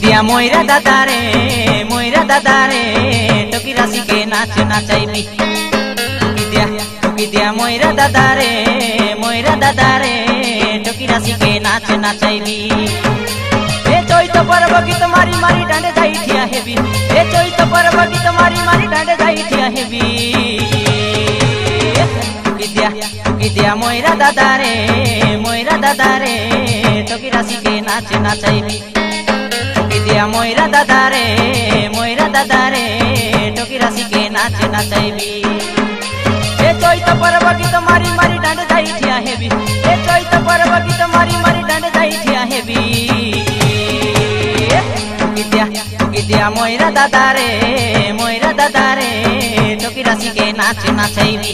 দিয়া ময়রা দাদারে টকি রাশিকে নাচ নাচাইবি। টুকি দিয়া ময়রা দাদারে টকি রাশিকে নাচ নাচাইবি। এ চৈত পর্ব গীত মারি মারি ডাঁডে যাই ঠিয়া হেবি। এ চৈত পর্ব গীত মারি মারি ডাঁডে যাই ঠিয়া হেবি। টুকি দিয়া ময়রা দাদারে টকি রাশিকে নাচ নাচাইবি। টুকি দিয়া ময়রা দাদারে টকি রাশিকে নাচ নাচাইবি। এ চৈত পর্ব গীত মারি মারি ডাঁডে যাই ঠিয়া হেবি। এ চৈত পর্ব গীত মারি মারি ডাঁডে যাই ঠিয়া হেবি। টুকি দিয়া ময়রা দাদারে টকি রাশিকে নাচ নাচাইবি।